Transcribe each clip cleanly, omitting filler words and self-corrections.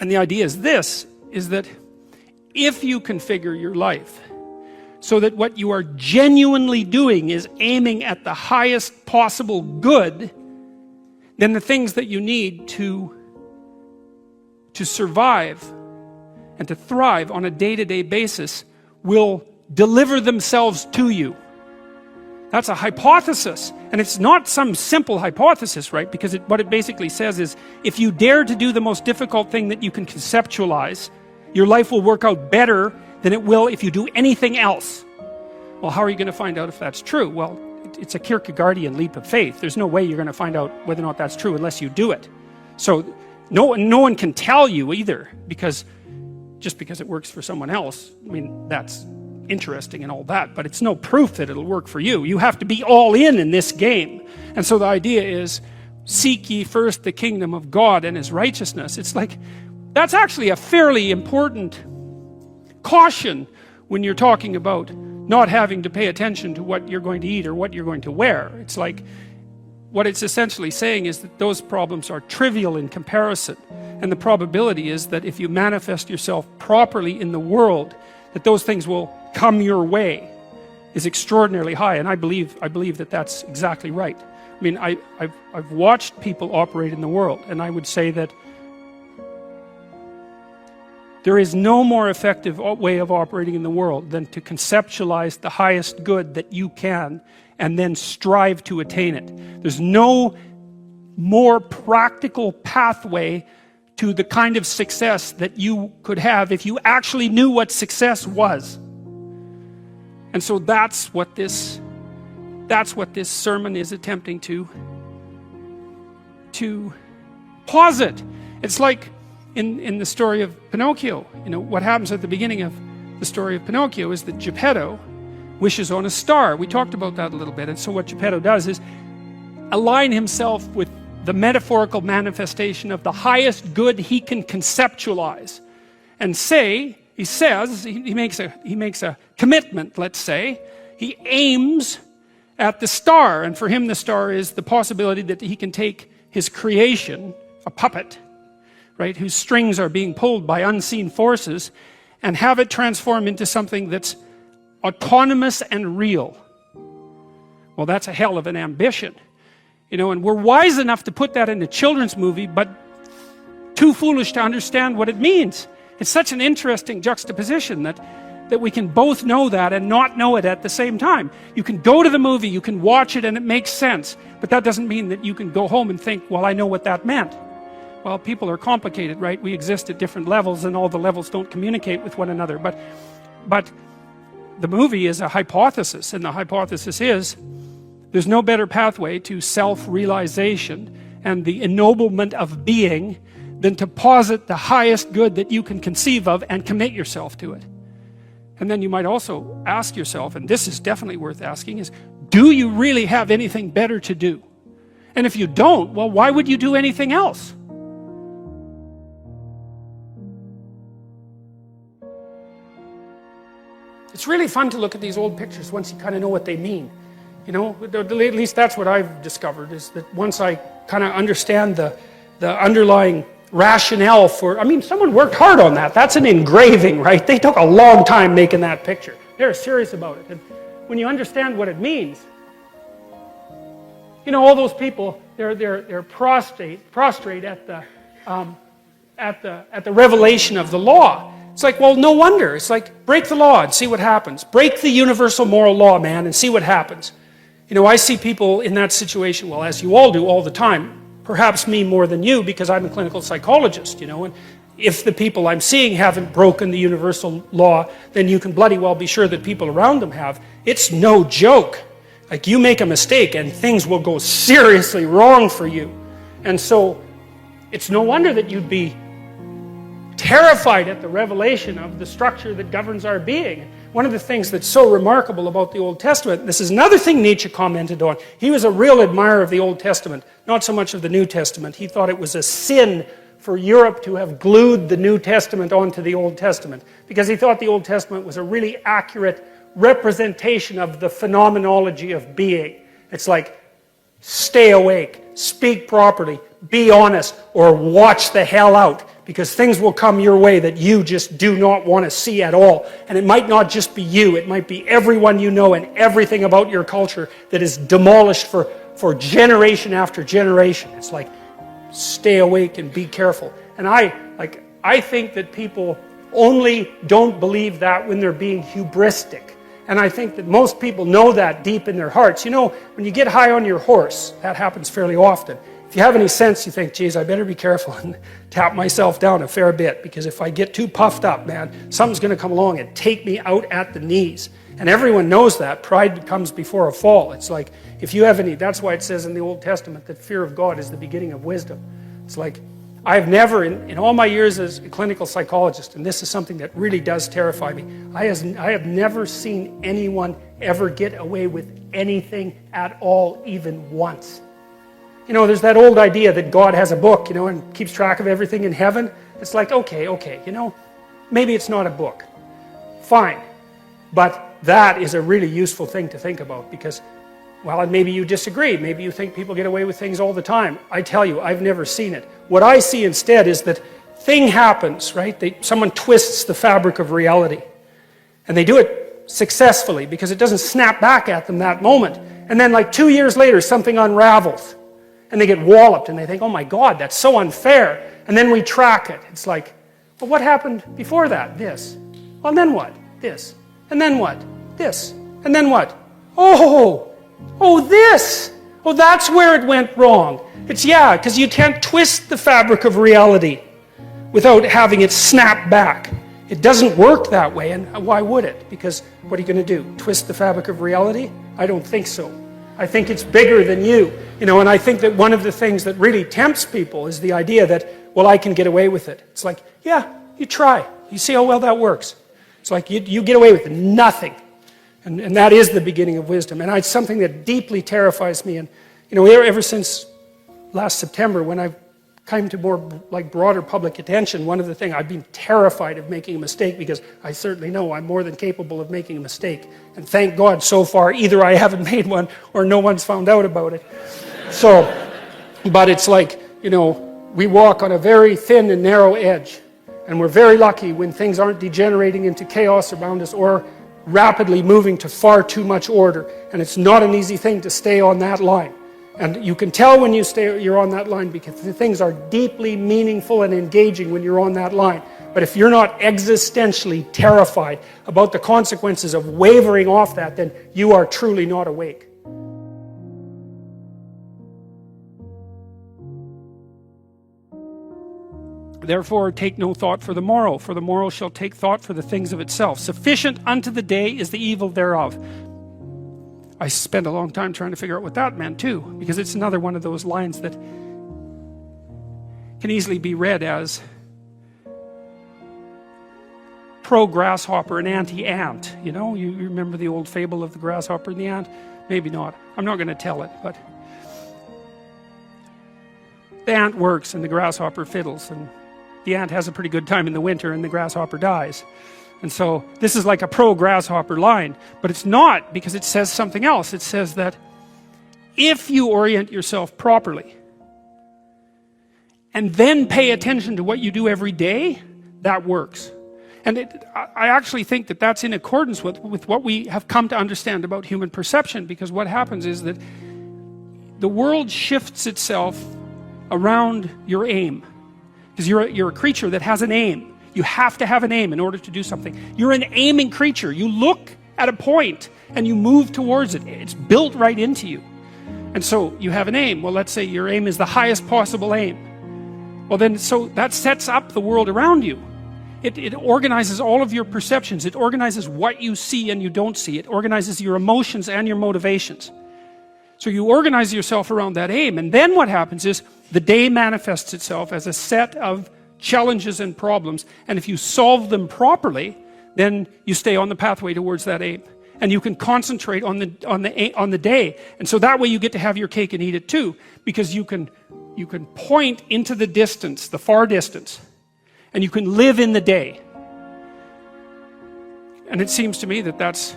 And the idea is this, is that if you configure your life so that what you are genuinely doing is aiming at the highest possible good, then the things that you need to survive and to thrive on a day-to-day basis will deliver themselves to you. That's a hypothesis, and it's not some simple hypothesis, right? Because what it basically says is, if you dare to do the most difficult thing that you can conceptualize, your life will work out better than it will if you do anything else. Well, how are you going to find out if that's true? Well, it's a Kierkegaardian leap of faith. There's no way you're going to find out whether or not that's true unless you do it. So no one can tell you either, because just because it works for someone else, I mean, that's interesting and all that, but it's no proof that it'll work for you. You have to be all in this game. And so the idea is, seek ye first the kingdom of God and his righteousness. It's like, that's actually a fairly important caution when you're talking about not having to pay attention to what you're going to eat or what you're going to wear. It's like, what it's essentially saying is that those problems are trivial in comparison, and the probability is that if you manifest yourself properly in the world, that those things will come your way is extraordinarily high. And I believe that that's exactly right. I mean, I've watched people operate in the world, and I would say that there is no more effective way of operating in the world than to conceptualize the highest good that you can and then strive to attain it. There's no more practical pathway to the kind of success that you could have if you actually knew what success was. And so that's what this sermon is attempting to posit. It's like in the story of Pinocchio. You know, what happens at the beginning of the story of Pinocchio is that Geppetto wishes on a star. We talked about that a little bit. And so what Geppetto does is align himself with the metaphorical manifestation of the highest good he can conceptualize, and he makes a commitment. Let's say he aims at the star, and for him the star is the possibility that he can take his creation, a puppet, right, whose strings are being pulled by unseen forces, and have it transform into something that's autonomous and real. Well, that's a hell of an ambition. You know, and we're wise enough to put that in a children's movie, but too foolish to understand what it means. It's such an interesting juxtaposition that we can both know that and not know it at the same time. You can go to the movie, you can watch it, and it makes sense, but that doesn't mean that you can go home and think, well, I know what that meant. Well, people are complicated, right? We exist at different levels, and all the levels don't communicate with one another. But the movie is a hypothesis, and the hypothesis is there's no better pathway to self-realization and the ennoblement of being than to posit the highest good that you can conceive of and commit yourself to it. And then you might also ask yourself, and this is definitely worth asking, is, do you really have anything better to do? And if you don't, well, why would you do anything else? It's really fun to look at these old pictures once you kind of know what they mean. You know, at least that's what I've discovered, is that once I kind of understand the underlying rationale for, I mean, someone worked hard on that. That's an engraving, right? They took a long time making that picture. They're serious about it. And when you understand what it means, you know, all those people, they're prostrate at the revelation of the law. It's like, well, no wonder. It's like, break the law and see what happens. Break the universal moral law, man, and see what happens. You know, I see people in that situation, well, as you all do all the time, perhaps me more than you, because I'm a clinical psychologist, you know, and if the people I'm seeing haven't broken the universal law, then you can bloody well be sure that people around them have. It's no joke. Like, you make a mistake and things will go seriously wrong for you. And so it's no wonder that you'd be terrified at the revelation of the structure that governs our being. One of the things that's so remarkable about the Old Testament, this is another thing Nietzsche commented on. He was a real admirer of the Old Testament, not so much of the New Testament. He thought it was a sin for Europe to have glued the New Testament onto the Old Testament, because he thought the Old Testament was a really accurate representation of the phenomenology of being. It's like, stay awake, speak properly, be honest, or watch the hell out. because things will come your way that you just do not want to see at all. And it might not just be you, it might be everyone you know and everything about your culture that is demolished for generation after generation. It's like, stay awake and be careful. And I think that people only don't believe that when they're being hubristic. And I think that most people know that deep in their hearts. You know, when you get high on your horse, that happens fairly often. If you have any sense, you think, geez, I better be careful and tap myself down a fair bit, because if I get too puffed up, man, something's going to come along and take me out at the knees. And everyone knows that. Pride comes before a fall. It's like, if you have any, that's why it says in the Old Testament that fear of God is the beginning of wisdom. It's like, I've never, in all my years as a clinical psychologist, and this is something that really does terrify me, I have never seen anyone ever get away with anything at all, even once. You know, there's that old idea that God has a book, you know, and keeps track of everything in heaven. It's like, okay, you know, maybe it's not a book. Fine. But that is a really useful thing to think about, because, well, and maybe you disagree. Maybe you think people get away with things all the time. I tell you, I've never seen it. What I see instead is that thing happens, right? Someone twists the fabric of reality. And they do it successfully because it doesn't snap back at them that moment. And then like 2 years later, something unravels. And they get walloped and they think, oh my God, that's so unfair. And then we track it. It's like, well, what happened before that? This. Well, and then what? This. And then what? This. And then what? Oh, this. Oh, that's where it went wrong. It's, yeah, because you can't twist the fabric of reality without having it snap back. It doesn't work that way, and why would it? Because what are you going to do? Twist the fabric of reality? I don't think so. I think it's bigger than you. You know, and I think that one of the things that really tempts people is the idea that, well, I can get away with it. It's like, yeah, you try. You see how well that works. It's like you get away with nothing. And that is the beginning of wisdom. And it's something that deeply terrifies me. And, you know, ever since last September, when I came to more like broader public attention, one of the things, I've been terrified of making a mistake, because I certainly know I'm more than capable of making a mistake. And thank God so far, either I haven't made one or no one's found out about it. So, but it's like, you know, we walk on a very thin and narrow edge. And we're very lucky when things aren't degenerating into chaos around us or rapidly moving to far too much order. And it's not an easy thing to stay on that line. And you can tell when you're on that line, because the things are deeply meaningful and engaging when you're on that line. But if you're not existentially terrified about the consequences of wavering off that, then you are truly not awake. Therefore, take no thought for the morrow shall take thought for the things of itself. Sufficient unto the day is the evil thereof. I spent a long time trying to figure out what that meant too, because it's another one of those lines that can easily be read as pro-grasshopper and anti-ant. You know, you remember the old fable of the grasshopper and the ant? Maybe not. I'm not going to tell it, but the ant works and the grasshopper fiddles, and the ant has a pretty good time in the winter and the grasshopper dies. And so this is like a pro-grasshopper line, but it's not, because it says something else. It says that if you orient yourself properly and then pay attention to what you do every day, that works. And I actually think that that's in accordance with what we have come to understand about human perception, because what happens is that the world shifts itself around your aim, because you're a creature that has an aim. You have to have an aim in order to do something. You're an aiming creature. You look at a point and you move towards it. It's built right into you. And so you have an aim. Well, let's say your aim is the highest possible aim. Well then, so that sets up the world around you. It organizes all of your perceptions. It organizes what you see and you don't see. It organizes your emotions and your motivations. So you organize yourself around that aim, and then what happens is the day manifests itself as a set of challenges and problems, and if you solve them properly, then you stay on the pathway towards that aim, and you can concentrate on the day. And so that way you get to have your cake and eat it too, because you can point into the distance, the far distance, and you can live in the day. And it seems to me that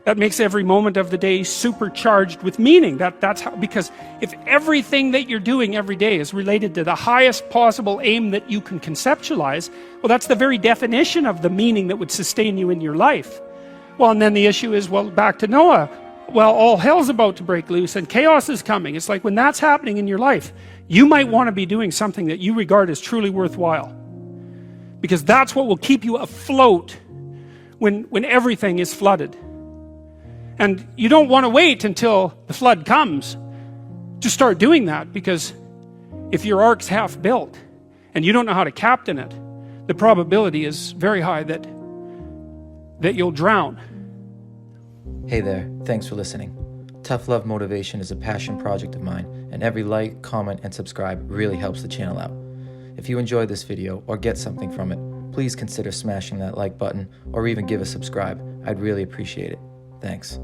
That makes every moment of the day supercharged with meaning. That's how, because if everything that you're doing every day is related to the highest possible aim that you can conceptualize, well, that's the very definition of the meaning that would sustain you in your life. Well, and then the issue is, well, back to Noah. Well, all hell's about to break loose and chaos is coming. It's like when that's happening in your life, you might want to be doing something that you regard as truly worthwhile. Because that's what will keep you afloat when everything is flooded. And you don't want to wait until the flood comes to start doing that, because if your ark's half built and you don't know how to captain it, the probability is very high that you'll drown. Hey there, thanks for listening. Tough Love Motivation is a passion project of mine, and every like, comment, and subscribe really helps the channel out. If you enjoyed this video or get something from it, please consider smashing that like button or even give a subscribe. I'd really appreciate it. Thanks.